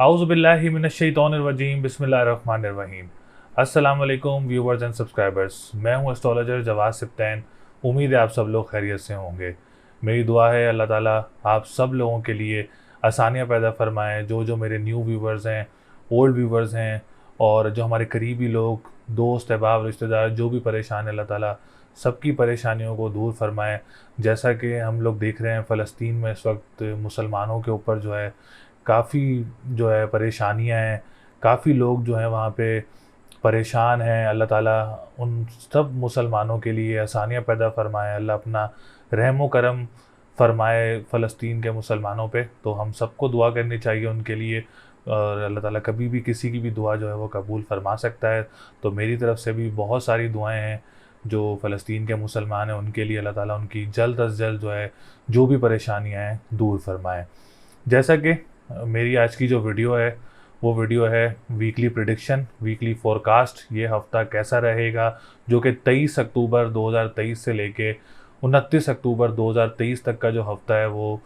आउज़ुबिल्लाहि मिनश्शैतानिर्रजीम बिस्मिल्लाहिर्रहमानिर्रहीम। अस्सलाम वालेकुम व्यूवर्स एंड सब्सक्राइबर्स। मैं हूं एस्ट्रोलॉजर जवाद सिप्तैन। उम्मीद है आप सब लोग खैरियत से होंगे। मेरी दुआ है अल्लाह ताला आप सब लोगों के लिए आसानियां पैदा फरमाएं। जो जो मेरे न्यू व्यूवर्स हैं, ओल्ड व्यूवर्स हैं और जो हमारे करीबी लोग, दोस्त अहबाब, रिश्तेदार जो भी परेशान है, अल्लाह ताला सबकी परेशानियों को दूर फरमाएं। जैसा कि हम लोग देख रहे हैं फ़लस्तीन में इस वक्त मुसलमानों के ऊपर जो है काफ़ी जो है परेशानियाँ हैं, काफ़ी लोग जो हैं वहाँ पे परेशान हैं। अल्लाह ताला उन सब मुसलमानों के लिए आसानियाँ पैदा फ़रमाए, अल्लाह अपना रहम व करम फ़रमाए फ़लस्तीन के मुसलमानों पे। तो हम सबको दुआ करनी चाहिए उनके लिए, और अल्लाह ताला कभी भी किसी की भी दुआ जो है वो कबूल फ़रमा सकता है। तो मेरी तरफ़ से भी बहुत सारी दुआएँ हैं जो फ़लस्तीन के मुसलमान हैं उनके लिए, अल्लाह ताला उनकी जल्द अज़ जल्द जो है जो भी परेशानियाँ हैं दूर फ़रमाए। जैसा कि मेरी आज की जो वीडियो है वो वीडियो है वीकली प्रिडिक्शन, वीकली फोरकास्ट। ये हफ़्ता कैसा रहेगा, जो कि 23 अक्टूबर 2023 से लेके 29 अक्टूबर 2023 तक का जो हफ़्ता है वो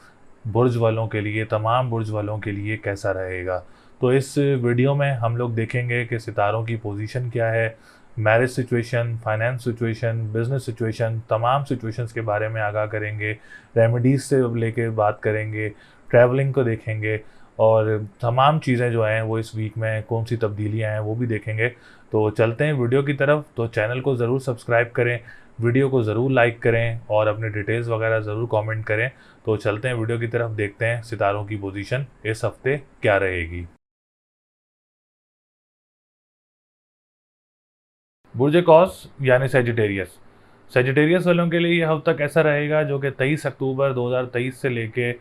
बुर्ज वालों के लिए, तमाम बुर्ज वालों के लिए कैसा रहेगा। तो इस वीडियो में हम लोग देखेंगे कि सितारों की पोजीशन क्या है, marriage situation, finance situation, business situation, तमाम सिचुएशंस के बारे में आगाह करेंगे। रेमेडीज़ से लेके बात करेंगे, ट्रैवलिंग को देखेंगे और तमाम चीज़ें जो हैं वो इस वीक में कौन सी तब्दीलियाँ हैं वो भी देखेंगे। तो चलते हैं वीडियो की तरफ। तो चैनल को ज़रूर सब्सक्राइब करें, वीडियो को ज़रूर लाइक करें और अपने डिटेल्स वगैरह ज़रूर कमेंट करें। तो चलते हैं वीडियो की तरफ, देखते हैं सितारों की पोजीशन इस हफ्ते क्या रहेगी। बुर्ज कौस यानी सेजिटेरियस। सेजिटेरियस वालों के लिए ये हफ्ता कैसा रहेगा, जो कि 23 अक्टूबर 2023 से लेके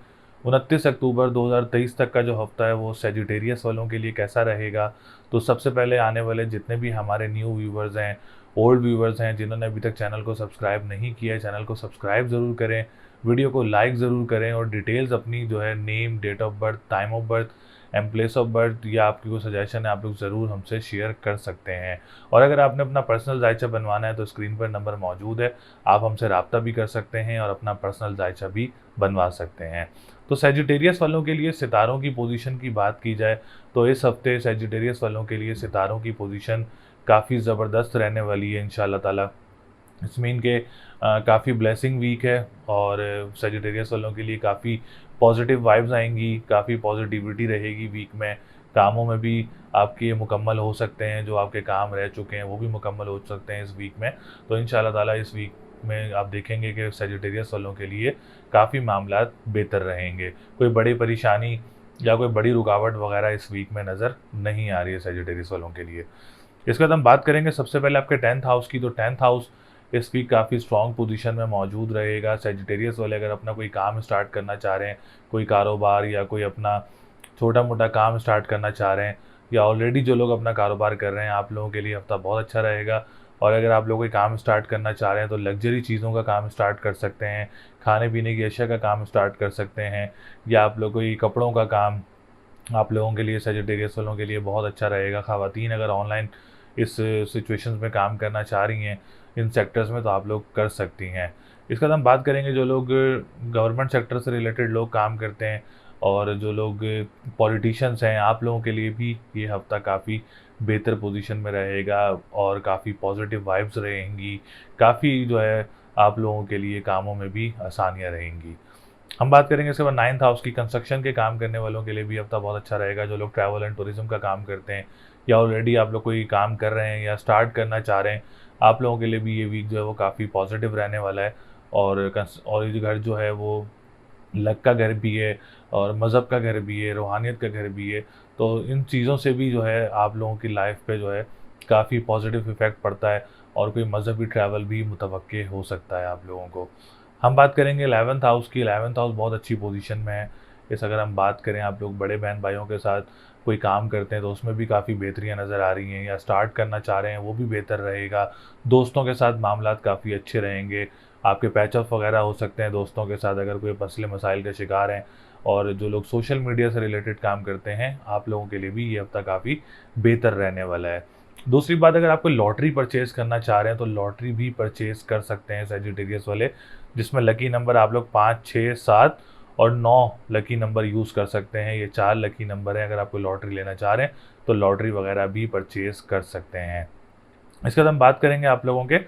29 अक्टूबर 2023 तक का जो हफ्ता है वो सेजिटेरियस वालों के लिए कैसा रहेगा। तो सबसे पहले आने वाले जितने भी हमारे न्यू व्यूवर्स हैं, ओल्ड व्यूवर्स हैं, जिन्होंने अभी तक चैनल को सब्सक्राइब नहीं किया है, चैनल को सब्सक्राइब ज़रूर करें, वीडियो को लाइक ज़रूर करें और डिटेल्स अपनी जो है name, date of birth, time of birth and place of birth या आपकी कोई सजेशन है आप लोग ज़रूर हमसे शेयर कर सकते हैं। और अगर आपने अपना पर्सनल जायचा बनवाना है तो स्क्रीन पर नंबर मौजूद है, आप हमसे रब्ता भी कर सकते हैं और अपना पर्सनल जायचा भी बनवा सकते हैं। तो सेजिटेरियस वालों के लिए सितारों की पोजीशन की बात की जाए तो इस हफ्ते सेजिटेरियस वालों के लिए सितारों की पोजीशन काफ़ी ज़बरदस्त रहने वाली है इंशाल्लाह ताला। इसमीन के काफ़ी ब्लेसिंग वीक है और सेजिटेरियस वालों के लिए काफ़ी पॉजिटिव वाइब्स आएंगी, काफ़ी पॉजिटिविटी रहेगी वीक में। कामों में भी आपके ये मुकम्मल हो सकते हैं, जो आपके काम रह चुके हैं वो भी मुकम्मल हो सकते हैं इस वीक में। तो इंशाल्लाह ताला इस वीक में आप देखेंगे कि सेजिटेरियस वालों के लिए काफ़ी मामलात बेहतर रहेंगे। कोई बड़ी परेशानी या कोई बड़ी रुकावट वगैरह इस वीक में नज़र नहीं आ रही है सेजिटेरियस वालों के लिए। इसके बाद हम बात करेंगे सबसे पहले आपके 10th हाउस की। तो 10th हाउस इस वीक काफ़ी स्ट्रॉन्ग पोजीशन में मौजूद रहेगा। सेजिटेरियस वाले अगर अपना कोई काम स्टार्ट करना चाह रहे हैं, कोई कारोबार या कोई अपना छोटा मोटा काम स्टार्ट करना चाह रहे हैं, या ऑलरेडी जो लोग अपना कारोबार कर रहे हैं, आप लोगों के लिए हफ्ता बहुत अच्छा रहेगा। और अगर आप लोग कोई काम स्टार्ट करना चाह रहे हैं तो लग्जरी चीज़ों का काम स्टार्ट कर सकते हैं, खाने पीने की अशिया का काम स्टार्ट कर सकते हैं, या आप लोग कोई कपड़ों का काम आप लोगों के लिए, सेजिटेरियस वालों के लिए बहुत अच्छा रहेगा। ख़वातीन अगर ऑनलाइन इस सिचुएशंस में काम करना चाह रही हैं इन सेक्टर्स में तो आप लोग कर सकती हैं। इसके बाद हम बात करेंगे जो लोग गवर्नमेंट सेक्टर से रिलेटेड लोग काम करते हैं और जो लोग पॉलिटिशियंस हैं, आप लोगों के लिए भी ये हफ़्ता काफ़ी बेहतर पोजीशन में रहेगा और काफ़ी पॉजिटिव वाइब्स रहेंगी। काफ़ी जो है आप लोगों के लिए कामों में भी आसानियाँ रहेंगी। हम बात करेंगे इसके बाद 9th हाउस की। कंस्ट्रक्शन के काम करने वालों के लिए भी हफ्ता बहुत अच्छा रहेगा। जो लोग ट्रैवल एंड टूरिज्म का काम करते हैं या ऑलरेडी आप लोग कोई काम कर रहे हैं या स्टार्ट करना चाह रहे हैं, आप लोगों के लिए भी ये वीक जो है वो काफ़ी पॉजिटिव रहने वाला है। और ये घर जो है वो लक का घर भी है और मज़हब का घर भी है, रूहानियत का घर भी है। तो इन चीज़ों से भी जो है आप लोगों की लाइफ पे जो है काफ़ी पॉजिटिव इफ़ेक्ट पड़ता है और कोई मज़हबी ट्रैवल भी मुतवक्के हो सकता है आप लोगों को। हम बात करेंगे 11th हाउस की। 11th हाउस बहुत अच्छी पोजीशन में है। इस अगर हम बात करें, आप लोग बड़े बहन भाइयों के साथ कोई काम करते हैं तो उसमें भी काफ़ी बेहतरियाँ नज़र आ रही हैं, या स्टार्ट करना चाह रहे हैं वो भी बेहतर रहेगा। दोस्तों के साथ मामलात काफ़ी अच्छे रहेंगे। आपके पैच ऑफ वगैरह हो सकते हैं दोस्तों के साथ अगर कोई मसले मसाइल के शिकार हैं। और जो लोग सोशल मीडिया से रिलेटेड काम करते हैं, आप लोगों के लिए भी ये हफ्ता काफ़ी बेहतर रहने वाला है। दूसरी बात, अगर आप कोई लॉटरी परचेज़ करना चाह रहे हैं तो लॉटरी भी परचेज़ कर सकते हैं सेजिटेरियस वाले, जिसमें लकी नंबर आप लोग 5, 6, 7 और 9 लकी नंबर यूज़ कर सकते हैं। ये 4 लकी नंबर हैं, अगर आप कोई लॉटरी लेना चाह रहे हैं तो लॉटरी वगैरह भी परचेज़ कर सकते हैं। इसके बाद हम बात करेंगे आप लोगों के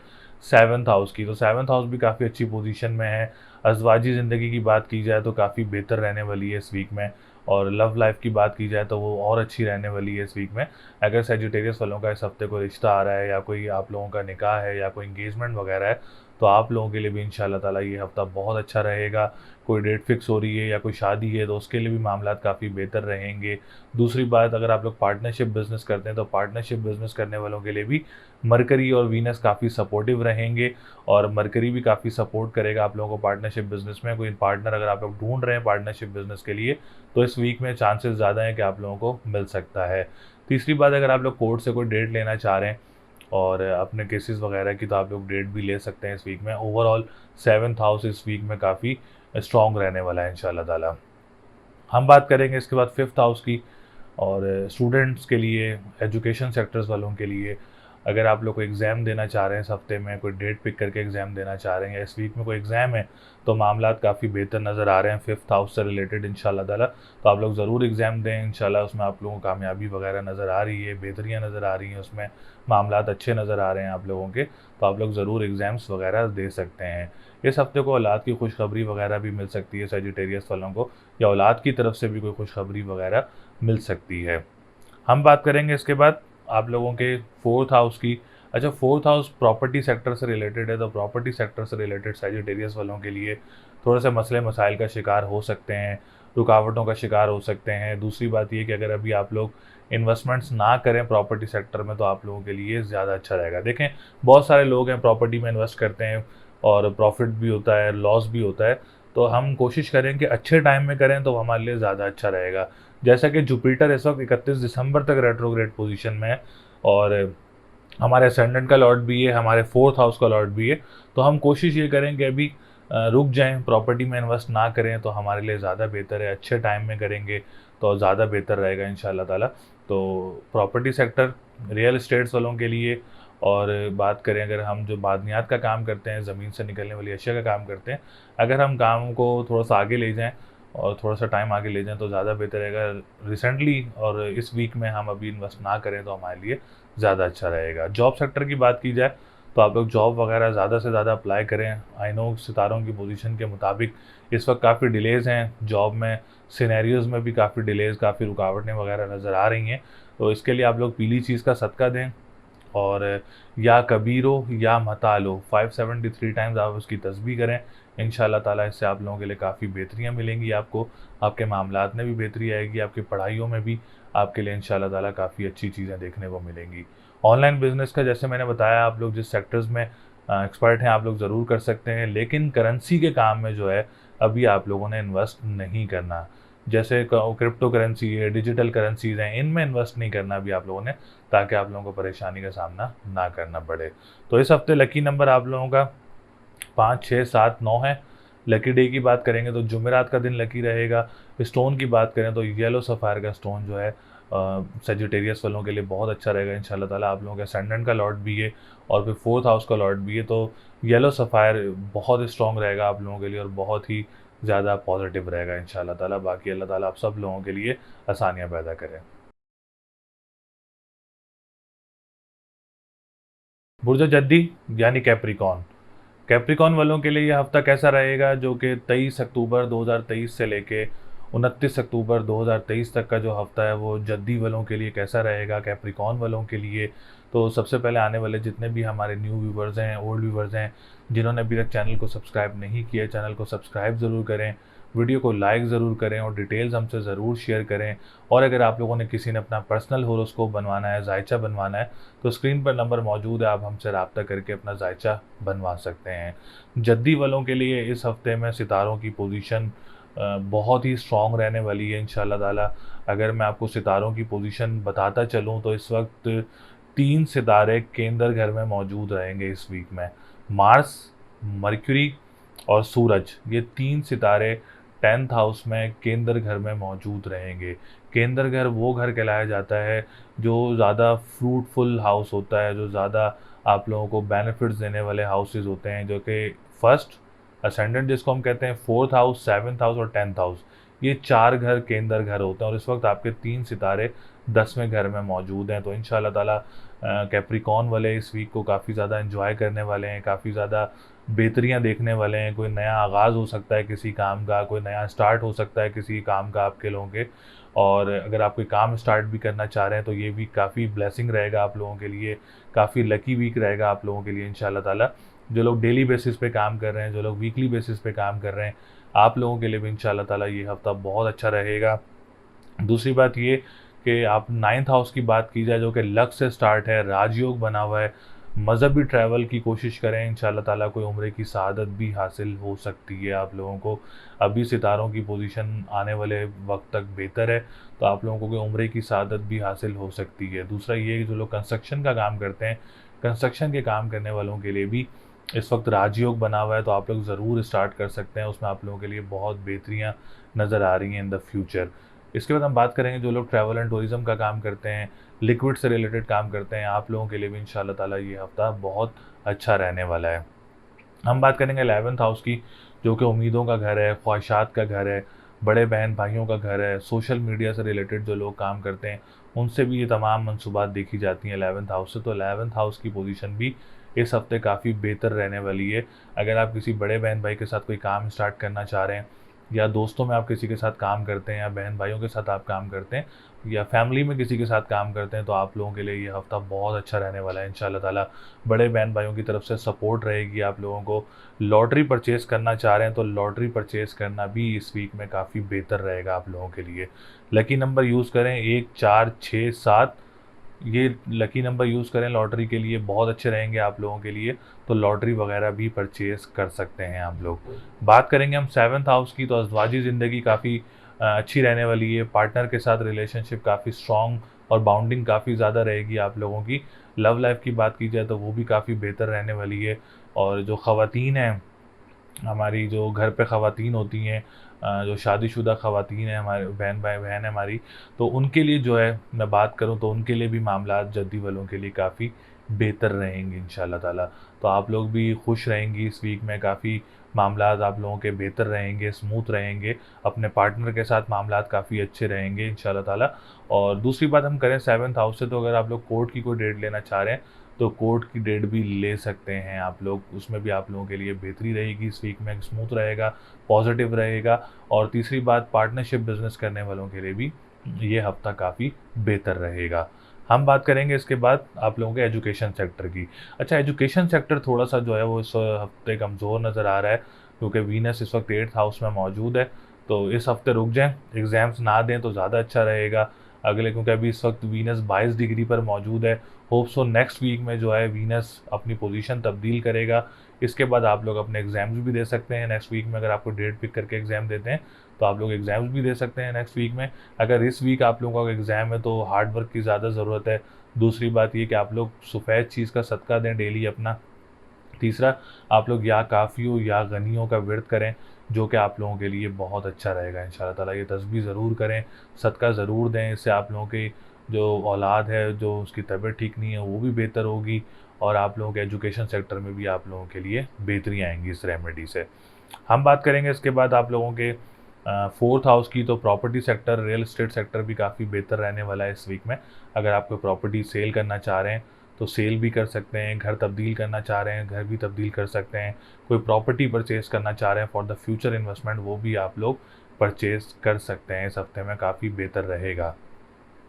7th हाउस की। तो 7th हाउस भी काफ़ी अच्छी पोजीशन में है। अज़वाजी ज़िंदगी की बात की जाए तो काफ़ी बेहतर रहने वाली है इस वीक में, और लव लाइफ़ की बात की जाए तो वो और अच्छी रहने वाली है इस वीक में। अगर सैजिटेरियस वालों का इस हफ्ते कोई रिश्ता आ रहा है, या कोई आप लोगों का निकाह है, या कोई एंगेजमेंट वगैरह है, तो आप लोगों के लिए भी इंशाल्लाह ताला ये हफ्ता बहुत अच्छा रहेगा। कोई डेट फिक्स हो रही है या कोई शादी है तो उसके लिए भी मामलात काफ़ी बेहतर रहेंगे। दूसरी बात, अगर आप लोग पार्टनरशिप बिज़नेस करते हैं तो पार्टनरशिप बिज़नेस करने वालों के लिए भी मरकरी और वीनस काफ़ी सपोर्टिव रहेंगे, और मरकरी भी काफ़ी सपोर्ट करेगा आप लोगों को पार्टनरशिप बिज़नेस में। कोई पार्टनर अगर आप लोग ढूंढ रहे हैं पार्टनरशिप बिज़नेस के लिए, तो इस वीक में चांसेस ज़्यादा हैं कि आप लोगों को मिल सकता है। तीसरी बात, अगर आप लोग कोर्ट से कोई डेट लेना चाह रहे हैं और अपने केसेस वगैरह की, तो आप लोग डेट भी ले सकते हैं इस वीक में। ओवरऑल 7th हाउस इस वीक में काफ़ी स्ट्रॉन्ग रहने वाला है इंशाल्लाह ताला। हम बात करेंगे इसके बाद 5th हाउस की, और स्टूडेंट्स के लिए, एजुकेशन सेक्टर्स वालों के लिए, अगर आप लोग को एग्ज़ाम देना चाह रहे हैं इस हफ्ते में, कोई डेट पिक करके एग्ज़ाम देना चाह रहे हैं, या इस वीक में कोई एग्ज़ाम है, तो मामलात काफ़ी बेहतर नज़र आ रहे हैं 5th हाउस से रिलेटेड इंशाल्लाह ताला। तो आप लोग ज़रूर एग्ज़ाम दें इंशाल्लाह, उसमें आप लोगों को कामयाबी वगैरह नज़र आ रही है, बेहतरियाँ नज़र आ रही हैं उसमें, मामलात अच्छे नज़र आ रहे हैं आप लोगों के, तो आप लोग ज़रूर एग्ज़ाम्स वगैरह दे सकते हैं। इस हफ्ते को औलाद की खुशखबरी वगैरह भी मिल सकती है सजिटेरियस वालों को, या औलाद की तरफ से भी कोई खुशखबरी वगैरह मिल सकती है। हम बात करेंगे इसके बाद आप लोगों के 4th हाउस की। अच्छा, 4th हाउस प्रॉपर्टी सेक्टर से रिलेटेड है, तो प्रॉपर्टी सेक्टर से रिलेटेड सजिटेरियस वालों के लिए थोड़े से मसले मसाइल का शिकार हो सकते हैं, रुकावटों का शिकार हो सकते हैं। दूसरी बात ये कि अगर अभी आप लोग इन्वेस्टमेंट्स ना करें प्रॉपर्टी सेक्टर में, तो आप लोगों के लिए ज़्यादा अच्छा रहेगा। देखें, बहुत सारे लोग हैं प्रॉपर्टी में इन्वेस्ट करते हैं, और प्रॉफिट भी होता है, लॉस भी होता है। तो हम कोशिश करें कि अच्छे टाइम में करें तो हमारे लिए ज़्यादा अच्छा रहेगा। जैसा कि जुपिटर इस वक्त 31 दिसंबर तक रेट्रोग्रेड पोजीशन में है, और हमारे असेंडेंट का लॉर्ड भी है, हमारे 4th हाउस का लॉर्ड भी है। तो हम कोशिश ये करें कि अभी रुक जाएं, प्रॉपर्टी में इन्वेस्ट ना करें, तो हमारे लिए ज़्यादा बेहतर है। अच्छे टाइम में करेंगे तो ज़्यादा बेहतर रहेगा इंशाल्लाह ताला। तो प्रॉपर्टी सेक्टर, रियल एस्टेट्स वालों के लिए, और बात करें अगर हम जो मादनियात का काम करते हैं, ज़मीन से निकलने वाली अशिया का काम करते हैं, अगर हम काम को थोड़ा सा आगे ले जाएँ और थोड़ा सा टाइम आगे ले जाएँ तो ज़्यादा बेहतर रहेगा। रिसेंटली और इस वीक में हम अभी इन्वेस्ट ना करें तो हमारे लिए ज़्यादा अच्छा रहेगा। जॉब सेक्टर की बात की जाए तो आप लोग जॉब वगैरह ज़्यादा से ज़्यादा अप्लाई करें। आई नो सितारों की पोजीशन के मुताबिक इस वक्त काफ़ी डिलेज़ हैं जॉब में, सिनेरियोज़ में भी काफ़ी डिलेज़, काफ़ी रुकावटें वगैरह नज़र आ रही हैं। तो इसके लिए आप लोग पीली चीज़ का सदका दें, और या कबीरो या मतालो 573 टाइम्स आप उसकी तस्बीह करें। इंशाल्लाह ताला इससे आप लोगों के लिए काफ़ी बेहतरियाँ मिलेंगी आपको, आपके मामलात में भी बेहतरी आएगी, आपकी पढ़ाइयों में भी आपके लिए इंशाल्लाह ताला काफ़ी अच्छी चीज़ें देखने को मिलेंगी। ऑनलाइन बिज़नेस का जैसे मैंने बताया, आप लोग जिस सेक्टर्स में एक्सपर्ट हैं आप लोग ज़रूर कर सकते हैं, लेकिन करेंसी के काम में जो है अभी आप लोगों ने इन्वेस्ट नहीं करना। जैसे क्रिप्टो करेंसी है, डिजिटल करेंसीज़ हैं, इनमें इन्वेस्ट नहीं करना अभी आप लोगों ने, ताकि आप लोगों को परेशानी का सामना ना करना पड़े। तो इस हफ्ते लकी नंबर आप लोगों का 5, 6, 7, 9 है। लकी डे की बात करेंगे तो जुमेरात का दिन लकी रहेगा। स्टोन की बात करें तो येलो सफ़ायर का स्टोन जो है सजिटेरियस वालों के लिए बहुत अच्छा रहेगा इंशाल्लाह ताला। आप लोगों के असेंडेंट का लॉर्ड भी है, और फिर 4th हाउस का लॉर्ड भी है, तो येलो सफ़ायर बहुत स्ट्रॉन्ग रहेगा आप लोगों के लिए, और बहुत ही ज़्यादा पॉजिटिव रहेगा इंशाल्लाह ताला। बाकी अल्लाह ताला आप सब लोगों के लिए आसानियाँ पैदा करें। बुर्ज जद्दी यानी कैप्रिकॉन। कैप्रिकॉन वालों के लिए ये हफ्ता कैसा रहेगा, जो कि 23 अक्टूबर 2023 से लेके 29 अक्टूबर 2023 तक का जो हफ्ता है वो जद्दी वालों के लिए कैसा रहेगा, कैप्रिकॉन वालों के लिए। तो सबसे पहले आने वाले जितने भी हमारे न्यू व्यूवर्स हैं, ओल्ड व्यूवर्स हैं, जिन्होंने अभी तक चैनल को सब्सक्राइब नहीं किया, चैनल को सब्सक्राइब ज़रूर करें, वीडियो को लाइक ज़रूर करें, और डिटेल्स हमसे ज़रूर शेयर करें। और अगर आप लोगों ने किसी ने अपना पर्सनल होरोस्कोप बनवाना है, जायचा बनवाना है, तो स्क्रीन पर नंबर मौजूद है, आप हमसे रब्ता करके अपना जायचा बनवा सकते हैं। जद्दी वालों के लिए इस हफ्ते में सितारों की पोजीशन बहुत ही स्ट्रॉन्ग रहने वाली है इंशाल्लाह ताला। अगर मैं आपको सितारों की पोजीशन बताता चलूँ तो इस वक्त 3 सितारे केंद्र घर में मौजूद रहेंगे इस वीक में। मार्स, मर्क्यूरी और सूरज, ये 3 सितारे 10th हाउस में केंद्र घर में मौजूद रहेंगे। केंद्र घर वो घर कहलाया जाता है जो ज़्यादा फ्रूटफुल हाउस होता है, जो ज़्यादा आप लोगों को बेनिफिट्स देने वाले हाउसेस होते हैं, जो कि फर्स्ट असेंडेंट जिसको हम कहते हैं 4th हाउस, 7th हाउस और 10th हाउस, ये 4 घर केंद्र घर होते हैं और इस वक्त आपके 3 सितारे 10वें घर में मौजूद हैं। तो इंशाल्लाह ताला कैप्रिकॉर्न वाले इस वीक को काफ़ी ज़्यादा एंजॉय करने वाले हैं, काफ़ी ज़्यादा बेहतरियाँ देखने वाले हैं। कोई नया आगाज़ हो सकता है किसी काम का, कोई नया स्टार्ट हो सकता है किसी काम का आपके लोगों के। और अगर आप कोई काम स्टार्ट भी करना चाह रहे हैं तो ये वीक काफ़ी ब्लेसिंग रहेगा आप लोगों के लिए, काफ़ी लकी वीक रहेगा आप लोगों के लिए इंशाल्लाह ताला। जो लोग डेली बेसिस पे काम कर रहे हैं, जो लोग वीकली बेसिस पे काम कर रहे हैं, आप लोगों के लिए भी इंशाल्लाह ताला ये हफ़्ता बहुत अच्छा रहेगा। दूसरी बात ये कि आप 9th हाउस की बात की जाए जो कि लक से स्टार्ट है, राजयोग बना हुआ है, मज़हबी ट्रैवल की कोशिश करें, इंशाल्लाह ताला कोई उम्रे की सआदत भी हासिल हो सकती है आप लोगों को। अभी सितारों की पोजीशन आने वाले वक्त तक बेहतर है, तो आप लोगों को कोई उम्रे की सआदत भी हासिल हो सकती है। दूसरा ये कि जो लोग कंस्ट्रक्शन का काम करते हैं, कंस्ट्रक्शन के काम करने वालों के लिए भी इस वक्त राजयोग बना हुआ है, तो आप लोग ज़रूर स्टार्ट कर सकते हैं। उसमें आप लोगों के लिए बहुत बेहतरियाँ नज़र आ रही हैं इन द फ्यूचर। इसके बाद हम बात करेंगे जो लोग ट्रैवल एंड टूरिज़्म का काम करते हैं, लिक्विड से रिलेटेड काम करते हैं, आप लोगों के लिए भी इंशाल्लाह ताला ये हफ़्ता बहुत अच्छा रहने वाला है। हम बात करेंगे 11th हाउस की, जो कि उम्मीदों का घर है, ख्वाहिशात का घर है, बड़े बहन भाइयों का घर है, सोशल मीडिया से रिलेटेड जो लोग काम करते हैं, उनसे भी ये तमाम मंसूबात देखी जाती हैं 11th हाउस से। तो 11th हाउस की पोजीशन भी इस हफ़्ते काफ़ी बेहतर रहने वाली है। अगर आप किसी बड़े बहन भाई के साथ कोई काम स्टार्ट करना चाह रहे हैं, या दोस्तों में आप किसी के साथ काम करते हैं, या बहन भाइयों के साथ आप काम करते हैं, या फैमिली में किसी के साथ काम करते हैं, तो आप लोगों के लिए ये हफ़्ता बहुत अच्छा रहने वाला है इंशाल्लाह ताला। बड़े बहन भाइयों की तरफ से सपोर्ट रहेगी आप लोगों को। लॉटरी परचेज़ करना चाह रहे हैं तो लॉटरी परचेज़ करना भी इस वीक में काफ़ी बेहतर रहेगा आप लोगों के लिए। लकी नंबर यूज़ करें 1, 4, 6, 7, ये लकी नंबर यूज़ करें लॉटरी के लिए, बहुत अच्छे रहेंगे आप लोगों के लिए। तो लॉटरी वगैरह भी परचेज़ कर सकते हैं आप लोग। बात करेंगे हम 7th हाउस की, तो अज़वाजी ज़िंदगी काफ़ी अच्छी रहने वाली है। पार्टनर के साथ रिलेशनशिप काफ़ी स्ट्रॉन्ग और बाउंडिंग काफ़ी ज़्यादा रहेगी आप लोगों की। लव लाइफ़ की बात की जाए तो वो भी काफ़ी बेहतर रहने वाली है। और जो ख़वातीन हैं, हमारी जो घर पे ख़वातीन होती हैं, जो शादीशुदा ख़वातीन हैं, हमारे बहन है हमारी, तो उनके लिए जो है मैं बात करूँ तो उनके लिए भी मामलात जद्दी वालों के लिए काफ़ी बेहतर रहेंगे इंशाल्लाह ताला। तो आप लोग भी खुश रहेंगी इस वीक में, काफ़ी मामलात आप लोगों के बेहतर रहेंगे, स्मूथ रहेंगे, अपने पार्टनर के साथ मामलात काफ़ी अच्छे रहेंगे इंशाल्लाह ताला। और दूसरी बात हम करें 7th हाउस से, तो अगर आप लोग कोर्ट की कोई डेट लेना चाह रहे हैं तो कोर्ट की डेट भी ले सकते हैं आप लोग। उसमें भी आप लोगों के लिए बेहतरी रहेगी इस वीक में, स्मूथ रहेगा, पॉजिटिव रहेगा। और तीसरी बात, पार्टनरशिप बिजनेस करने वालों के लिए भी ये हफ्ता काफ़ी बेहतर रहेगा। हम बात करेंगे इसके बाद आप लोगों के एजुकेशन सेक्टर की। अच्छा, एजुकेशन सेक्टर थोड़ा सा जो है वो इस हफ्ते कमज़ोर नज़र आ रहा है, क्योंकि वीनस इस वक्त 8th हाउस में मौजूद है। तो इस हफ्ते रुक जाएं, एग्ज़ाम्स ना दें तो ज़्यादा अच्छा रहेगा अगले, क्योंकि अभी इस वक्त वीनस 22 डिग्री पर मौजूद है। होप सो नेक्स्ट वीक में जो है वीनस अपनी पोजीशन तब्दील करेगा। इसके बाद आप लोग अपने एग्ज़ाम्स भी दे सकते हैं नेक्स्ट वीक में। अगर आपको डेट पिक करके एग्ज़ाम देते हैं तो आप लोग एग्ज़ाम्स भी दे सकते हैं नेक्स्ट वीक में। अगर इस वीक आप लोगों का एग्ज़ाम है तो हार्ड वर्क की ज़्यादा ज़रूरत है। दूसरी बात ये कि आप लोग सफ़ेद चीज़ का सदका दें डेली अपना। तीसरा, आप लोग या काफ़ियों या गनियों का विर्द करें, जो कि आप लोगों के लिए बहुत अच्छा रहेगा इंशाल्लाह ताला। ये तस्बीह ज़रूर करें, सदका ज़रूर दें, इससे आप लोगों की जो औलाद है, जो उसकी तबीयत ठीक नहीं है, वो भी बेहतर होगी। और आप लोगों के एजुकेशन सेक्टर में भी आप लोगों के लिए बेहतरी आएंगी इस रेमेडी से। हम बात करेंगे इसके बाद आप लोगों के 4th हाउस की, तो property sector, real estate sector भी काफ़ी बेहतर रहने वाला है इस वीक में। अगर आप कोई प्रॉपर्टी सेल करना चाह रहे हैं तो सेल भी कर सकते हैं, घर तब्दील करना चाह रहे हैं घर भी तब्दील कर सकते हैं, कोई प्रॉपर्टी परचेज़ करना चाह रहे हैं फॉर द फ्यूचर इन्वेस्टमेंट, वो भी आप लोग परचेज़ कर सकते हैं। इस हफ्ते में काफ़ी बेहतर रहेगा।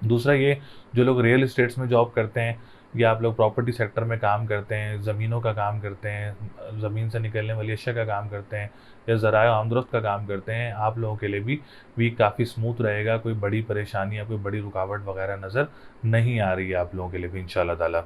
दूसरा ये, जो लोग रियल इस्टेट्स में जॉब करते हैं या आप लोग प्रॉपर्टी सेक्टर में काम करते हैं, ज़मीनों का काम करते हैं, ज़मीन से निकलने वाली अशिया का काम करते हैं, या ज़राए आमदरफ्त का काम करते हैं, आप लोगों के लिए भी वीक काफ़ी स्मूथ रहेगा। कोई बड़ी परेशानी या कोई बड़ी रुकावट वगैरह नज़र नहीं आ रही है आप लोगों के लिए भी इंशाल्लाह ताला।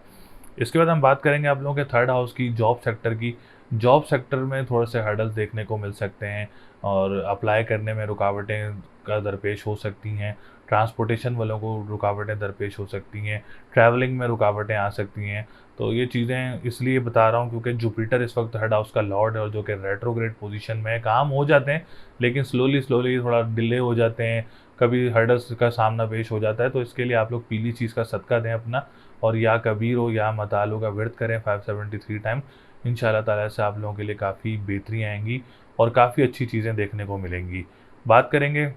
इसके बाद हम बात करेंगे आप लोगों के 3rd हाउस की, जॉब सेक्टर की। जॉब सेक्टर में थोड़े से हर्डल्स देखने को मिल सकते हैं और अप्लाई करने में रुकावटें का दरपेश हो सकती हैं। ट्रांसपोर्टेशन वालों को रुकावटें दरपेश हो सकती हैं, ट्रैवलिंग में रुकावटें आ सकती हैं। तो ये चीज़ें इसलिए बता रहा हूँ क्योंकि जुपिटर इस वक्त 3rd हाउस का लॉर्ड है, और जो कि रेट्रोग्रेड पोजीशन में है। काम हो जाते हैं लेकिन स्लोली स्लोली थोड़ा डिले हो जाते हैं, कभी हर्डल्स का सामना पेश हो जाता है। तो इसके लिए आप लोग पीली चीज़ का सदका दें अपना, और या कबीर हो या मतालो का विर्द करें 573 टाइम। इंशाल्लाह ताला से आप लोगों के लिए काफ़ी बेहतरी आएँगी और काफ़ी अच्छी चीज़ें देखने को मिलेंगी। बात करेंगे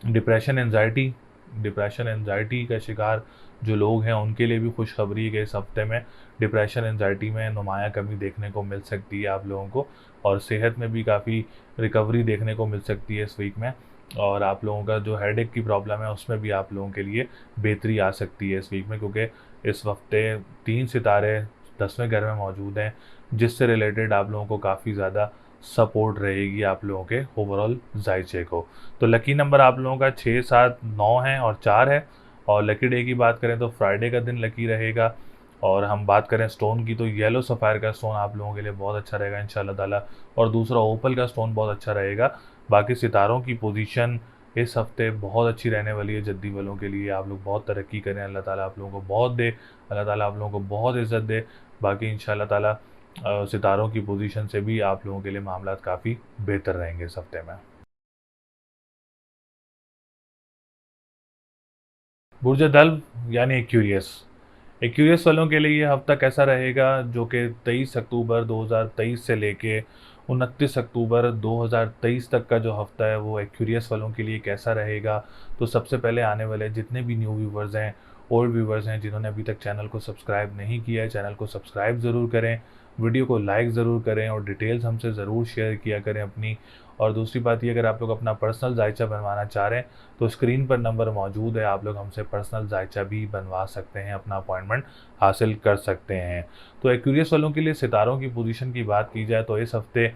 डिप्रेशन एंजाइटी का शिकार जो लोग हैं उनके लिए भी खुशखबरी है कि इस हफ्ते में डिप्रेशन एंजाइटी में नुमायाँ कमी देखने को मिल सकती है आप लोगों को, और सेहत में भी काफ़ी रिकवरी देखने को मिल सकती है इस वीक में। और आप लोगों का जो हेडेक की प्रॉब्लम है उसमें भी आप लोगों के लिए बेहतरी आ सकती है इस वीक में, क्योंकि इस हफ्ते 3 सितारे 10वें घर में मौजूद हैं, जिससे रिलेटेड आप लोगों को काफ़ी ज़्यादा सपोर्ट रहेगी आप लोगों के ओवरऑल जायचे को। तो लकी नंबर आप लोगों का 6, 7, 9 है और 4 है। और लकी डे की बात करें तो फ्राइडे का दिन लकी रहेगा। और हम बात करें स्टोन की तो येलो सफ़ायर का स्टोन आप लोगों के लिए बहुत अच्छा रहेगा इंशाल्लाह ताला, और दूसरा ओपल का स्टोन बहुत अच्छा रहेगा। बाकी सितारों की पोजीशन इस हफ्ते बहुत अच्छी रहने वाली है जद्दी वालों के लिए। आप लोग बहुत तरक्की करें, अल्लाह ताला आप लोगों को बहुत दे, अल्लाह ताला आप लोगों को बहुत इज़्ज़त दे। बाकी इंशाल्लाह ताला सितारों की पोजीशन से भी आप लोगों के लिए मामलात काफ़ी बेहतर रहेंगे इस हफ्ते में। बुर्ज दल्ब यानी एक्यूरियस वालों के लिए ये हफ्ता कैसा रहेगा, जो कि 23 अक्टूबर 2023 से लेके 29 अक्टूबर 2023 तक का जो हफ्ता है वो एक्यूरियस वालों के लिए कैसा रहेगा। तो सबसे पहले आने वाले जितने भी न्यू व्यूवर्स हैं, ओल्ड व्यूवर्स हैं, जिन्होंने अभी तक चैनल को सब्सक्राइब नहीं किया है, चैनल को सब्सक्राइब ज़रूर करें, वीडियो को लाइक ज़रूर करें और डिटेल्स हमसे ज़रूर शेयर किया करें अपनी। और दूसरी बात ये, अगर आप लोग अपना पर्सनल जायचा बनवाना चाह रहे हैं तो स्क्रीन पर नंबर मौजूद है, आप लोग हमसे पर्सनल जायचा भी बनवा सकते हैं, अपना अपॉइंटमेंट हासिल कर सकते हैं। तो एक्यूरियस वालों के लिए सितारों की पोजीशन की बात की जाए तो इस हफ्ते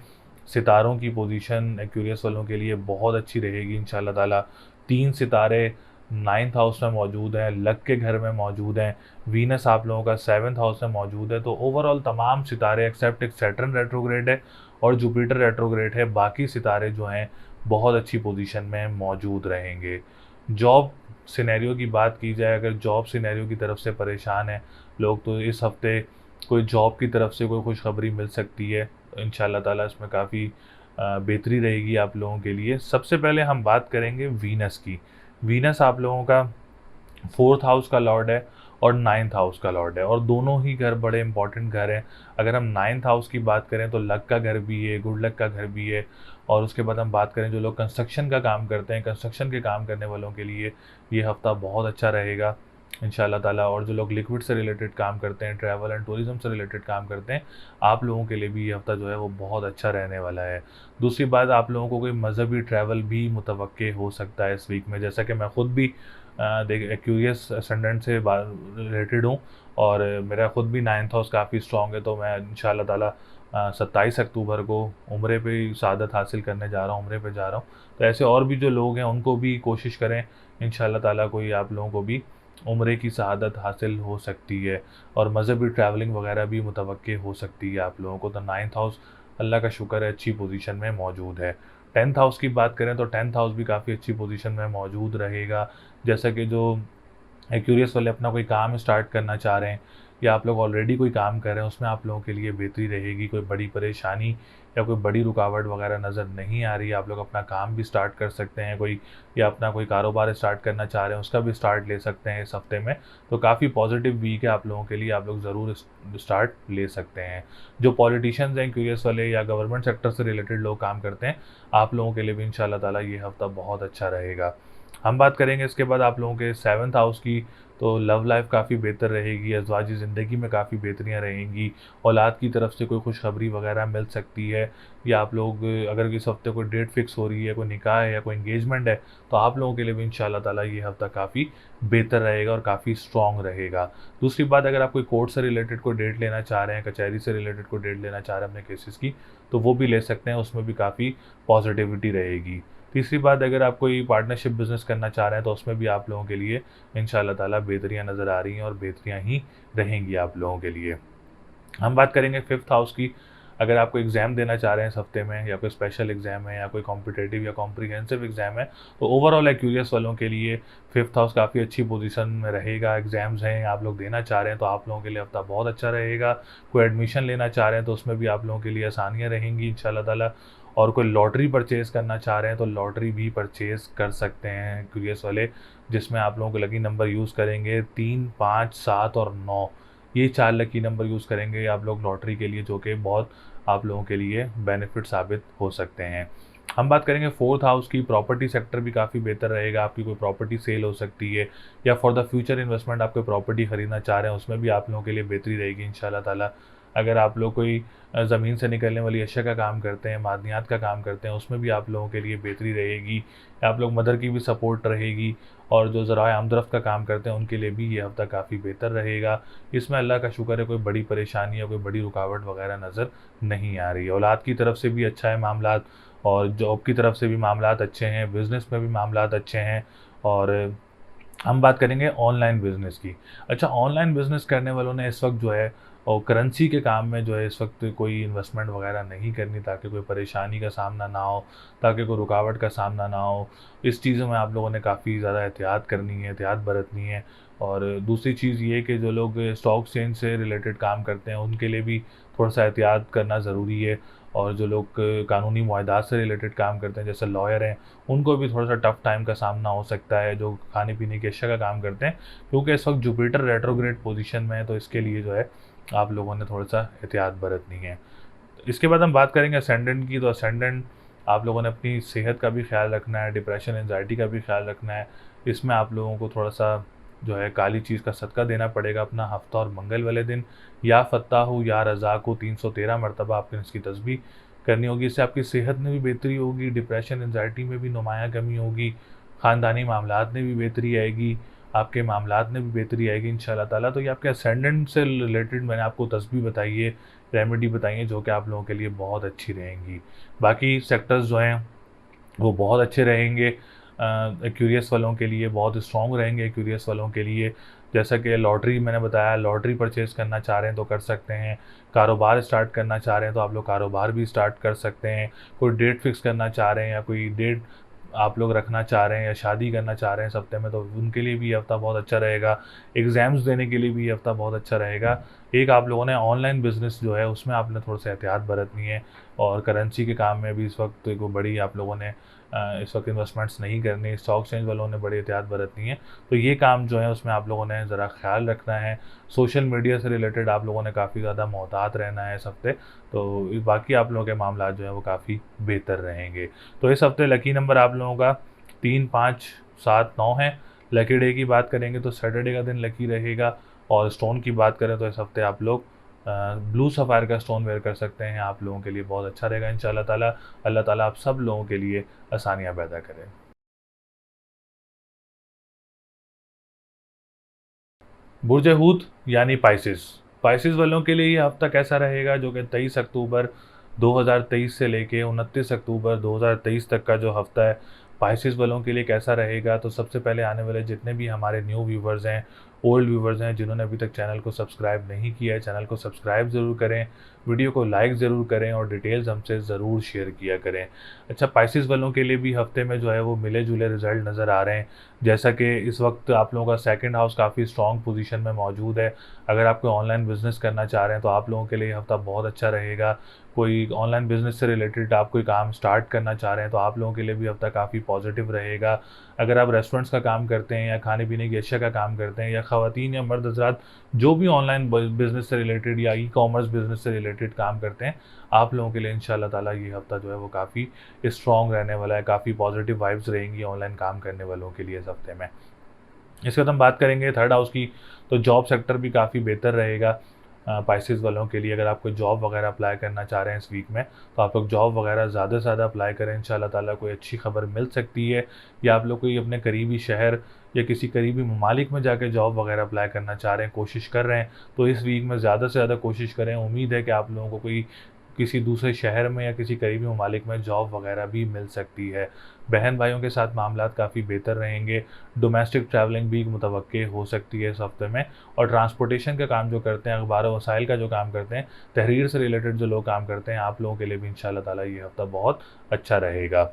सितारों की पोजीशन एक्यूरियस वालों के लिए बहुत अच्छी रहेगी इंशाल्लाह ताला। 3 सितारे 9th हाउस में मौजूद हैं, लक के घर में मौजूद हैं, वीनस आप लोगों का 7th हाउस में मौजूद है। तो ओवरऑल तमाम सितारे एक्सेप्ट एक सैटर्न रेट्रोग्रेड है और जुपिटर रेट्रोग्रेड है, बाकी सितारे जो हैं बहुत अच्छी पोजीशन में मौजूद रहेंगे। जॉब सिनेरियो की बात की जाए, अगर जॉब सिनेरियो की तरफ से परेशान हैं लोग, तो इस हफ्ते कोई जॉब की तरफ से कोई खुशखबरी मिल सकती है। इंशाल्लाह ताला इसमें काफ़ी बेहतरी रहेगी आप लोगों के लिए। सबसे पहले हम बात करेंगे वीनस की। वीनस आप लोगों का 4th हाउस का लॉर्ड है और 9th हाउस का लॉर्ड है, और दोनों ही घर बड़े इंपॉर्टेंट घर हैं। अगर हम 9th हाउस की बात करें तो लक का घर भी है, गुड लक का घर भी है। और उसके बाद हम बात करें जो लोग कंस्ट्रक्शन का काम करते हैं, कंस्ट्रक्शन के काम करने वालों के लिए ये हफ़्ता बहुत अच्छा रहेगा इंशाल्लाह ताला। और जो लोग लिक्विड से रिलेटेड काम करते हैं, ट्रैवल एंड टूरिज़्म से रिलेटेड काम करते हैं, आप लोगों के लिए भी ये हफ़्ता जो है वो बहुत अच्छा रहने वाला है। दूसरी बात, आप लोगों को कोई मज़हबी ट्रैवल भी मुतवक्के हो सकता है इस वीक में, जैसा कि मैं खुद भी एक्यूरियस असेंडेंट से रिलेटेड हूँ और मेरा खुद भी 9th हाउस काफ़ी स्ट्रॉन्ग है। तो मैं इंशाल्लाह ताला 27 अक्टूबर को उम्रे पे शहादत हासिल करने जा रहा हूँ, उम्रे पे जा रहा हूँ। तो ऐसे और भी जो लोग हैं उनको भी कोशिश करें, इंशाल्लाह ताला कोई आप लोगों को भी उम्रे की शहादत हासिल हो सकती है और मज़हबी ट्रैवलिंग वगैरह भी मुतवक्के हो सकती है आप लोगों को। तो 9th हाउस अल्लाह का शुक्र है अच्छी पोजीशन में मौजूद है। 10th हाउस की बात करें तो 10th हाउस भी काफ़ी अच्छी पोजीशन में मौजूद रहेगा। जैसा कि जो क्यूरियस वाले अपना कोई काम स्टार्ट करना चाह रहे हैं या आप लोग ऑलरेडी कोई काम कर रहे हैं, उसमें आप लोगों के लिए बेहतरी रहेगी। कोई बड़ी परेशानी या कोई बड़ी रुकावट वगैरह नज़र नहीं आ रही है, आप लोग अपना काम भी स्टार्ट कर सकते हैं कोई, या अपना कोई कारोबार स्टार्ट करना चाह रहे हैं उसका भी स्टार्ट ले सकते हैं इस हफ्ते में। तो काफ़ी पॉजिटिव वीक है आप लोगों के लिए, आप लोग ज़रूर स्टार्ट ले सकते हैं। जो पॉलिटिशियंस हैं क्यूरियस वाले या गवर्नमेंट सेक्टर से रिलेटेड लोग काम करते हैं, आप लोगों के लिए भी इंशाल्लाह ताला ये हफ्ता बहुत अच्छा रहेगा। हम बात करेंगे इसके बाद आप लोगों के 7th हाउस की। तो लव लाइफ काफ़ी बेहतर रहेगी, अज़वाजी ज़िंदगी में काफ़ी बेहतरियाँ रहेंगी, औलाद की तरफ से कोई खुशखबरी वगैरह मिल सकती है, या आप लोग अगर इस हफ्ते कोई डेट फिक्स हो रही है, कोई निकाह है या कोई एंगेजमेंट है, तो आप लोगों के लिए भी इंशाल्लाह ताला ये हफ्ता काफ़ी बेहतर रहेगा और काफ़ी स्ट्रॉन्ग रहेगा। दूसरी बात, अगर आप कोई कोर्ट से रिलेटेड कोई डेट लेना चाह रहे हैं, कचहरी से रिलेटेड कोई डेट लेना चाह रहे हैं अपने केसेस की, तो वो भी ले सकते हैं, उसमें भी काफ़ी पॉजिटिविटी रहेगी। तीसरी बात, अगर आप कोई पार्टनरशिप बिज़नेस करना चाह रहे हैं तो उसमें भी आप लोगों के लिए इंशाल्लाह ताला बेहतरियाँ नज़र आ रही हैं और बेहतरियाँ ही रहेंगी आप लोगों के लिए। हम बात करेंगे 5th हाउस की। अगर आप कोई एग्ज़ाम देना चाह रहे हैं इस हफ्ते में, या कोई स्पेशल एग्ज़ाम है या कोई कॉम्पिटिटिव या कॉम्प्रिहेंसिव एग्ज़ाम है, तो ओवरऑल एक्यूरियस वालों के लिए 5th हाउस काफ़ी अच्छी पोजीशन में रहेगा। एग्ज़ाम्स हैं आप लोग देना चाह रहे हैं तो आप लोगों के लिए हफ्ता बहुत अच्छा रहेगा। कोई एडमिशन लेना चाह रहे हैं तो उसमें भी आप लोगों के लिए आसानियाँ रहेंगी इंशाल्लाह ताला। और कोई लॉटरी परचेज़ करना चाह रहे हैं तो लॉटरी भी परचेज़ कर सकते हैं एक्यूरियस वाले, जिसमें आप लोगों को लकी नंबर यूज़ करेंगे 3, 5, 7 और 9। ये 4 लकी नंबर यूज़ करेंगे आप लोग लॉटरी के लिए, जो कि बहुत आप लोगों के लिए बेनिफिट साबित हो सकते हैं। हम बात करेंगे 4th हाउस की। प्रॉपर्टी सेक्टर भी काफ़ी बेहतर रहेगा, आपकी कोई प्रॉपर्टी सेल हो सकती है या फॉर द फ्यूचर इन्वेस्टमेंट आप कोई प्रॉपर्टी खरीदना चाह रहे हैं, उसमें भी आप लोगों के लिए बेहतरी रहेगी इंशाल्लाह ताला। अगर आप लोग कोई ज़मीन से निकलने वाली अशिया का काम करते हैं, मादनियात का काम करते हैं, उसमें भी आप लोगों के लिए बेहतरी रहेगी। आप लोग मदर की भी सपोर्ट रहेगी, और जो ज़राए आमदरफ़्त का काम करते हैं उनके लिए भी ये हफ़्ता काफ़ी बेहतर रहेगा। इसमें अल्लाह का शुक्र है, कोई बड़ी परेशानी या कोई बड़ी रुकावट वग़ैरह नज़र नहीं आ रही है। औलाद की तरफ से भी अच्छा है मामलात, और जॉब की तरफ से भी मामलात अच्छे हैं, बिज़नेस में भी मामलात अच्छे हैं। और हम बात करेंगे ऑनलाइन बिज़नेस की। अच्छा, ऑनलाइन बिज़नेस करने वालों ने इस वक़्त जो है, और करेंसी के काम में जो है इस वक़्त कोई इन्वेस्टमेंट वग़ैरह नहीं करनी, ताकि कोई परेशानी का सामना ना हो, ताकि कोई रुकावट का सामना ना हो। इस चीज़ों में आप लोगों ने काफ़ी ज़्यादा एहतियात करनी है, एहतियात बरतनी है। और दूसरी चीज़ ये है कि जो लोग स्टॉक एक्सचेंज से रिलेटेड काम करते हैं, उनके लिए भी थोड़ा-सा एहतियात करना ज़रूरी है। और जो लोग कानूनी मुआहदात से रिलेटेड काम करते हैं, जैसे लॉयर हैं, उनको भी थोड़ा-सा टफ़ टाइम का सामना हो सकता है, जो खाने-पीने की अशिया का काम करते हैं, क्योंकि इस वक़्त जुपिटर रेट्रोग्रेड पोज़ीशन में है, तो इसके लिए जो है आप लोगों ने थोड़ा-सा एहतियात बरतनी है। इसके बाद हम बात करेंगे असेंडेंट की। तो असेंडेंट आप लोगों ने अपनी सेहत का भी ख़्याल रखना है, डिप्रेशन, एंग्ज़ायटी का भी ख़्याल रखना है। इसमें आप लोगों को थोड़ा-सा जो है काली चीज़ का सदका देना पड़ेगा अपना हफ़्ता और मंगल वाले दिन। या फ़त्ताहु या रज़ाक़ को 313 मरतबा आपने इसकी तस्बीह करनी होगी। इससे आपकी सेहत में भी बेहतरी होगी, डिप्रेशन, एंग्ज़ायटी में भी नुमायाँ कमी होगी, ख़ानदानी मामलात में भी बेहतरी आएगी, आपके मामलात में भी बेहतरी आएगी इंशाअल्लाह ताला। तो ये आपके असेंडेंट से रिलेटेड मैंने आपको तस्बीह बताई है, रेमेडी बताई है, जो कि आप लोगों के लिए बहुत अच्छी रहेंगी। बाकी सेक्टर्स जो हैं वो बहुत अच्छे रहेंगे। एक्यूरियस वालों के लिए बहुत स्ट्रॉन्ग रहेंगे, एक्यूरियस वालों के लिए। जैसा कि लॉटरी मैंने बताया, लॉटरी परचेज़ करना चाह रहे हैं तो कर सकते हैं। कारोबार स्टार्ट करना चाह रहे हैं तो आप लोग कारोबार भी स्टार्ट कर सकते हैं। कोई डेट फ़िक्स करना चाह रहे हैं, या कोई डेट आप लोग रखना चाह रहे हैं, या शादी करना चाह रहे हैं इस हफ़्ते में, तो उनके लिए भी ये हफ़्ता बहुत अच्छा रहेगा। एग्ज़ाम्स देने के लिए भी ये हफ़्ता बहुत अच्छा रहेगा। एक आप लोगों ने ऑनलाइन बिज़नेस जो है उसमें आपने थोड़ा-सा एहतियात बरतनी है, और करेंसी के काम में भी इस वक़्त को बड़ी आप लोगों ने इस वक़्त इन्वेस्टमेंट्स नहीं करनी। स्टॉक एक्सचेंज वालों ने बड़ी एहतियात बरतनी है। तो ये काम जो है उसमें आप लोगों ने ज़रा ख़्याल रखना है। सोशल मीडिया से रिलेटेड आप लोगों ने काफ़ी ज़्यादा मोहतात रहना है इस हफ़्ते। तो बाकी आप लोगों के मामलात जो हैं वो काफ़ी बेहतर रहेंगे। तो इस हफ़्ते लकी नंबर आप लोगों का 3, 5, 7, 9 है। लकी डे की बात करेंगे तो सैटरडे का दिन लकी रहेगा। और स्टोन की बात करें तो इस हफ़्ते आप लोग ब्लू सफ़ायर का स्टोन वेयर कर सकते हैं, आप लोगों के लिए बहुत अच्छा रहेगा इंशाअल्लाह ताला। अल्लाह ताला आप सब लोगों के लिए आसानियाँ पैदा करे। बुर्ज हूत यानी पाइसेस। पाइसेस वालों के लिए ये हफ्ता कैसा रहेगा, जो कि 23 अक्टूबर 2023 से लेके 29 अक्टूबर 2023 तक का जो हफ्ता है, पाइसेस वालों के लिए कैसा रहेगा। तो सबसे पहले आने वाले जितने भी हमारे न्यू व्यूवर्स हैं, ओल्ड व्यूवर्स हैं, जिन्होंने अभी तक चैनल को सब्सक्राइब नहीं किया है, चैनल को सब्सक्राइब ज़रूर करें, वीडियो को लाइक ज़रूर करें, और डिटेल्स हमसे ज़रूर शेयर किया करें। अच्छा, पाइसेस वालों के लिए भी हफ्ते में जो है वो मिले-जुले रिज़ल्ट नज़र आ रहे हैं। जैसा कि इस वक्त आप लोगों का सेकंड हाउस काफ़ी स्ट्रॉन्ग पोजीशन में मौजूद है। अगर आप कोई ऑनलाइन बिज़नेस करना चाह रहे हैं तो आप लोगों के लिए ये हफ़्ता बहुत अच्छा रहेगा। कोई ऑनलाइन बिज़नेस से रिलेटेड आप कोई काम स्टार्ट करना चाह रहे हैं तो आप लोगों के लिए भी हफ़्ता काफ़ी पॉजिटिव रहेगा। अगर आप रेस्टोरेंट्स का काम करते हैं, या खाने-पीने की अशिया का काम करते हैं, या ख़वातीन या मर्द हज़रात जो भी ऑनलाइन बिज़नेस से रिलेटेड या ई-कॉमर्स बिज़नेस से रिलेटेड काम करते हैं, आप लोगों के लिए इंशाअल्लाह ताला ये हफ़्ता जो है वो काफ़ी स्ट्रॉन्ग रहने वाला है। काफ़ी पॉजिटिव वाइब्स रहेंगी ऑनलाइन काम करने वालों के लिए इस हफ़्ते में। इसके बाद हम बात करेंगे थर्ड हाउस की। तो जॉब सेक्टर भी काफ़ी बेहतर रहेगा पाइसेस वालों के लिए। अगर आप कोई जॉब वगैरह अप्लाई करना चाह रहे हैं इस वीक में, तो आप लोग जॉब वगैरह ज़्यादा से ज़्यादा अप्लाई करें, इंशाल्लाह ताला कोई अच्छी खबर मिल सकती है। या आप लोग कोई अपने करीबी शहर या किसी करीबी ममालिक में जाके जॉब वगैरह अप्लाई करना चाह रहे हैं, कोशिश कर रहे हैं, तो इस वीक में ज़्यादा से ज़्यादा कोशिश करें। उम्मीद है कि आप लोगों को कोई किसी दूसरे शहर में या किसी करीबी ममालिक में जॉब वगैरह भी मिल सकती है। बहन भाइयों के साथ मामलात काफ़ी बेहतर रहेंगे। डोमेस्टिक ट्रैवलिंग भी मुतवक्के हो सकती है इस हफ्ते में। और ट्रांसपोर्टेशन का काम जो करते हैं, अखबार व वसाइल का जो काम करते हैं, तहरीर से रिलेटेड जो लोग काम करते हैं, आप लोगों के लिए भी इंशाल्लाह ताला ये हफ्ता बहुत अच्छा रहेगा।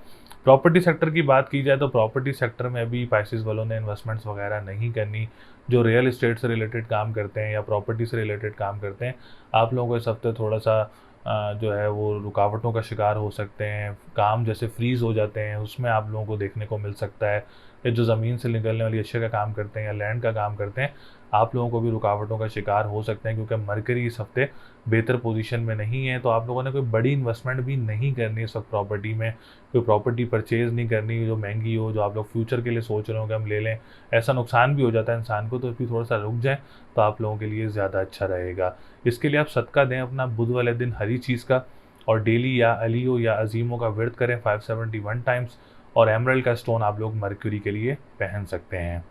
प्रॉपर्टी सेक्टर की बात की जाए तो प्रॉपर्टी सेक्टर में अभी पाइसेस वालों ने इन्वेस्टमेंट्स वगैरह नहीं करनी। जो रियल इस्टेट से रिलेटेड काम करते हैं या प्रॉपर्टी से रिलेटेड काम करते हैं, आप लोगों को इस हफ्ते थोड़ा-सा जो है वो रुकावटों का शिकार हो सकते हैं। काम जैसे फ्रीज़ हो जाते हैं, उसमें आप लोगों को देखने को मिल सकता है। या जो ज़मीन से निकलने वाली अशिया का काम करते हैं या लैंड का काम करते हैं, आप लोगों को भी रुकावटों का शिकार हो सकते हैं, क्योंकि मरकरी इस हफ्ते बेहतर पोजीशन में नहीं है। तो आप लोगों ने कोई बड़ी इन्वेस्टमेंट भी नहीं करनी इस वक्त प्रॉपर्टी में, कोई प्रॉपर्टी परचेज़ नहीं करनी जो महंगी हो, जो आप लोग फ्यूचर के लिए सोच रहे हो कि हम ले लें, ऐसा नुकसान भी हो जाता है इंसान को, तो भी थोड़ा सा रुक जाएं तो आप लोगों के लिए ज़्यादा अच्छा रहेगा। इसके लिए आप सदका दें अपना बुध वाले दिन हरी चीज़ का, और डेली या अलियो या अजीमों का व्रत करें 571 टाइम्स, और एमरल्ड का स्टोन आप लोग मरक्यूरी के लिए पहन सकते हैं।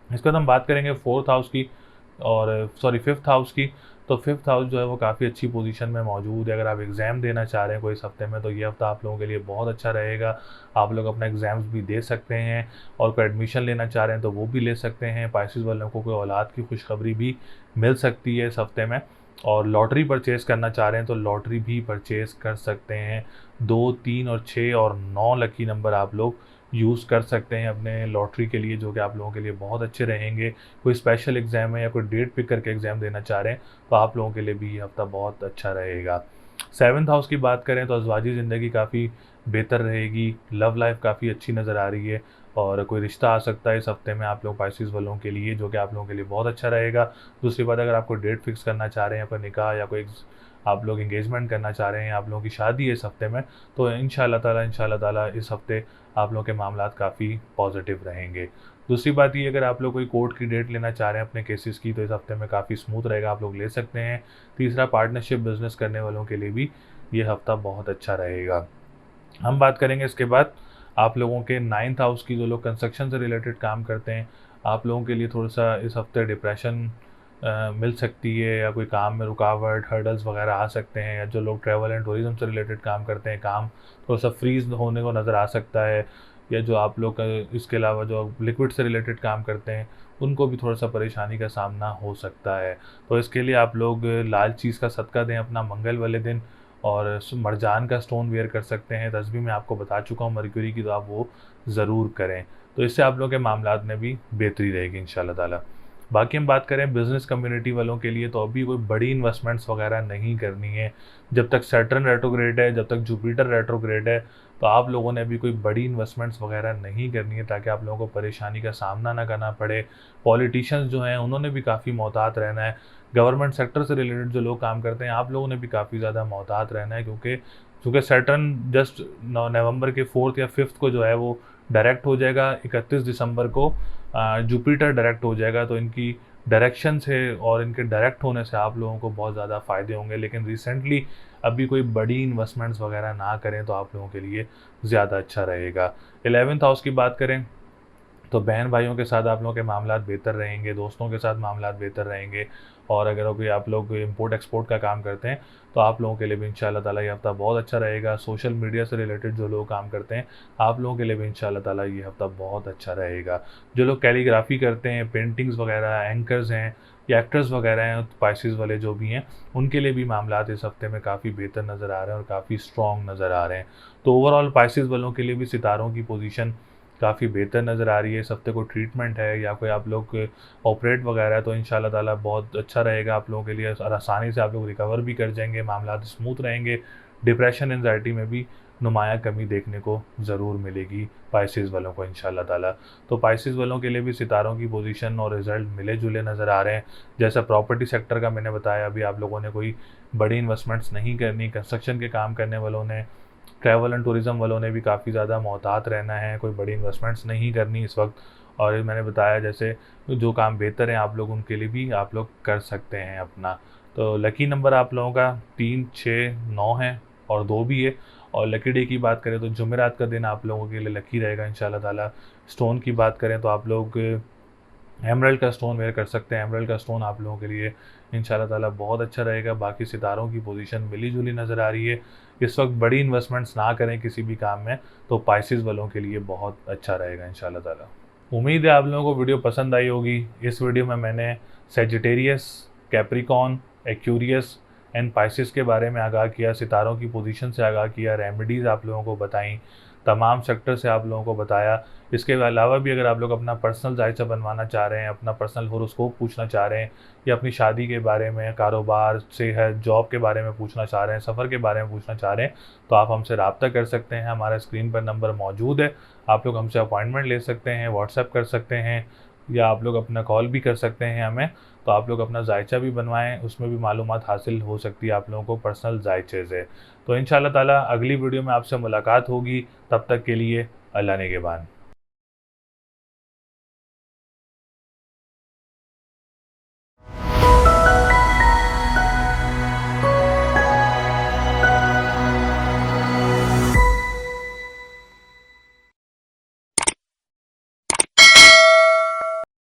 इसके बाद हम बात करेंगे फोर्थ हाउस की, और सॉरी फिफ्थ हाउस की। तो फिफ्थ हाउस जो है वो काफ़ी अच्छी पोजीशन में मौजूद है। अगर आप एग्ज़ाम देना चाह रहे हैं कोई इस हफ्ते में, तो ये हफ्ता आप लोगों के लिए बहुत अच्छा रहेगा। आप लोग अपना एग्ज़ाम्स भी दे सकते हैं, और कोई एडमिशन लेना चाह रहे हैं तो वो भी ले सकते हैं। पाइसेस वालों को कोई औलाद की खुशखबरी भी मिल सकती है इस हफ्ते में। और लॉटरी परचेज़ करना चाह रहे हैं तो लॉटरी भी परचेज़ कर सकते हैं। 2, 3 और 6 और 9 लकी नंबर आप लोग यूज़ कर सकते हैं अपने लॉटरी के लिए, जो कि आप लोगों के लिए बहुत अच्छे रहेंगे। कोई स्पेशल एग्ज़ाम है या कोई डेट पिक करके एग्ज़ाम देना चाह रहे हैं तो आप लोगों के लिए भी ये हफ्ता बहुत अच्छा रहेगा। सेवन्थ हाउस की बात करें तो अज़वाजी ज़िंदगी काफ़ी बेहतर रहेगी, लव लाइफ काफ़ी अच्छी नज़र आ रही है, और कोई रिश्ता आ सकता है इस हफ्ते में आप लोग पाइसेस वालों के लिए, जो कि आप लोगों के लिए बहुत अच्छा रहेगा। दूसरी बात, अगर आपको डेट फिक्स करना चाह रहे हैं, कोई निकाह या कोई आप लोग एंगेजमेंट करना चाह रहे हैं, आप लोगों की शादी है इस हफ्ते में, तो इंशाल्लाह ताला इस हफ्ते आप लोगों के मामलात काफ़ी पॉजिटिव रहेंगे। दूसरी बात ये, अगर आप लोग कोई कोर्ट की डेट लेना चाह रहे हैं अपने केसेस की, तो इस हफ्ते में काफ़ी स्मूथ रहेगा, आप लोग ले सकते हैं। तीसरा, पार्टनरशिप बिजनेस करने वालों के लिए भी ये हफ्ता बहुत अच्छा रहेगा। हम बात करेंगे इसके बाद आप लोगों के नाइन्थ हाउस की। जो लोग कंस्ट्रक्शन से रिलेटेड काम करते हैं, आप लोगों के लिए थोड़ा सा इस हफ्ते डिप्रेशन मिल सकती है, या कोई काम में रुकावट, हर्डल्स वगैरह आ सकते हैं। या जो लोग ट्रैवल एंड टूरिज्म से रिलेटेड काम करते हैं, काम थोड़ा सा फ्रीज होने को नज़र आ सकता है। या जो आप लोग इसके अलावा जो लिक्विड से रिलेटेड काम करते हैं, उनको भी थोड़ा सा परेशानी का सामना हो सकता है। तो इसके लिए आप लोग लाल चीज़ का सदका दें अपना मंगल वाले दिन, और मरजान का स्टोन वेयर कर सकते हैं। तस्बीह मैं आपको बता चुका हूँ मरक्यूरी की, तो आप वो ज़रूर करें। तो इससे आप लोगों के मामलात में भी बेहतरी रहेगी इंशाल्लाह ताला। बाकी हम बात करें बिज़नेस कम्युनिटी वालों के लिए, तो अभी कोई बड़ी इन्वेस्टमेंट्स वगैरह नहीं करनी है। जब तक सैटर्न रेट्रोग्रेड है, जब तक जुपिटर रेट्रोग्रेड है, तो आप लोगों ने अभी कोई बड़ी इन्वेस्टमेंट्स वगैरह नहीं करनी है, ताकि आप लोगों को परेशानी का सामना ना करना पड़े। पॉलिटिशियंस जो हैं उन्होंने भी काफ़ी मोहतात रहना है। गवर्नमेंट सेक्टर से रिलेटेड जो लोग काम करते हैं, आप लोगों ने भी काफ़ी ज़्यादा मोहतात रहना है, क्योंकि सैटर्न जस्ट नवंबर के 4 या 5 को जो है वो डायरेक्ट हो जाएगा। 31 दिसंबर को जुपिटर डायरेक्ट हो जाएगा। तो इनकी डायरेक्शन से और इनके डायरेक्ट होने से आप लोगों को बहुत ज़्यादा फ़ायदे होंगे। लेकिन रिसेंटली अभी कोई बड़ी इन्वेस्टमेंट्स वगैरह ना करें तो आप लोगों के लिए ज़्यादा अच्छा रहेगा। 11th हाउस की बात करें तो बहन भाइयों के साथ आप लोगों के मामलात बेहतर रहेंगे, दोस्तों के साथ मामलात बेहतर रहेंगे। और अगर कोई आप लोग इंपोर्ट एक्सपोर्ट का काम करते हैं, तो आप लोगों के लिए भी इंशाल्लाह ताला ये हफ्ता बहुत अच्छा रहेगा। सोशल मीडिया से रिलेटेड जो लोग काम करते हैं, आप लोगों के लिए भी इंशाल्लाह ताला ये हफ्ता बहुत अच्छा रहेगा। जो लोग कैलीग्राफी करते हैं, पेंटिंग्स वगैरह, एंकर्स हैं या एक्टर्स वगैरह हैं, पाइसेस वाले जो भी हैं, उनके लिए भी मामलात इस हफ्ते में काफ़ी बेहतर नज़र आ रहे हैं और काफ़ी स्ट्रॉन्ग नज़र आ रहे हैं। तो ओवरऑल पाइसेस वालों के लिए भी सितारों की पोजीशन काफ़ी बेहतर नज़र आ रही है। इस हफ्ते कोई ट्रीटमेंट है या कोई आप लोग ऑपरेट वगैरह है, तो इंशाल्लाह ताला बहुत अच्छा रहेगा आप लोगों के लिए, और आसानी से आप लोग रिकवर भी कर जाएंगे, मामलात स्मूथ रहेंगे। डिप्रेशन, एंजाइटी में भी नुमाया कमी देखने को ज़रूर मिलेगी पाइसेस वालों को इंशाल्लाह ताला। तो पाइसेस वालों के लिए भी सितारों की पोजीशन और रिज़ल्ट मिले जुले नज़र आ रहे हैं। जैसा प्रॉपर्टी सेक्टर का मैंने बताया, अभी आप लोगों ने कोई बड़ी इन्वेस्टमेंट्स नहीं करनी। कंस्ट्रक्शन के काम करने वालों ने, ट्रैवल एंड टूरिज़्म वालों ने भी काफ़ी ज़्यादा मोहतात रहना है, कोई बड़ी इन्वेस्टमेंट्स नहीं करनी इस वक्त। और मैंने बताया जैसे जो काम बेहतर हैं आप लोग उनके लिए भी आप लोग कर सकते हैं अपना। तो लकी नंबर आप लोगों का 3, 6, 9 है, और 2 भी है। और लकी डे की बात करें तो जुमेरात का दिन आप लोगों के लिए लकी रहेगा इंशाल्लाह ताला। स्टोन की बात करें तो आप लोग एमरल्ड का स्टोन वेयर कर सकते हैं। एमरल्ड का स्टोन आप लोगों के लिए इंशाल्लाह ताला बहुत अच्छा रहेगा। बाकी सितारों की पोजीशन मिली जुली नज़र आ रही है। इस वक्त बड़ी इन्वेस्टमेंट्स ना करें किसी भी काम में, तो पाइसेस वालों के लिए बहुत अच्छा रहेगा इंशाल्लाह ताला। उम्मीद है आप लोगों को वीडियो पसंद आई होगी। इस वीडियो में मैंने Sagittarius, Capricorn, Aquarius and Pisces के बारे में आगाह किया, सितारों की पोजीशन से आगाह किया, रेमेडीज़ आप लोगों को बताई, तमाम सेक्टर से आप लोगों को बताया इसके अलावा भी अगर आप लोग अपना पर्सनल जायचा बनवाना चाह रहे हैं, अपना पर्सनल होरोस्कोप पूछना चाह रहे हैं, या अपनी शादी के बारे में, कारोबार, सेहत, जॉब के बारे में पूछना चाह रहे हैं, सफ़र के बारे में पूछना चाह रहे हैं, तो आप हमसे रब्ता कर सकते हैं। हमारा स्क्रीन पर नंबर मौजूद है, आप लोग हमसे अपॉइंटमेंट ले सकते हैं, व्हाट्सएप कर सकते हैं, या आप लोग अपना कॉल भी कर सकते हैं हमें। तो आप लोग अपना जायचा भी बनवाएं, उसमें भी मालूमात हासिल हो सकती है आप लोगों को पर्सनल जायचे से। तो इंशाल्लाह ताला अगली वीडियो में आपसे मुलाकात होगी, तब तक के लिए अल्लाह निगहबान।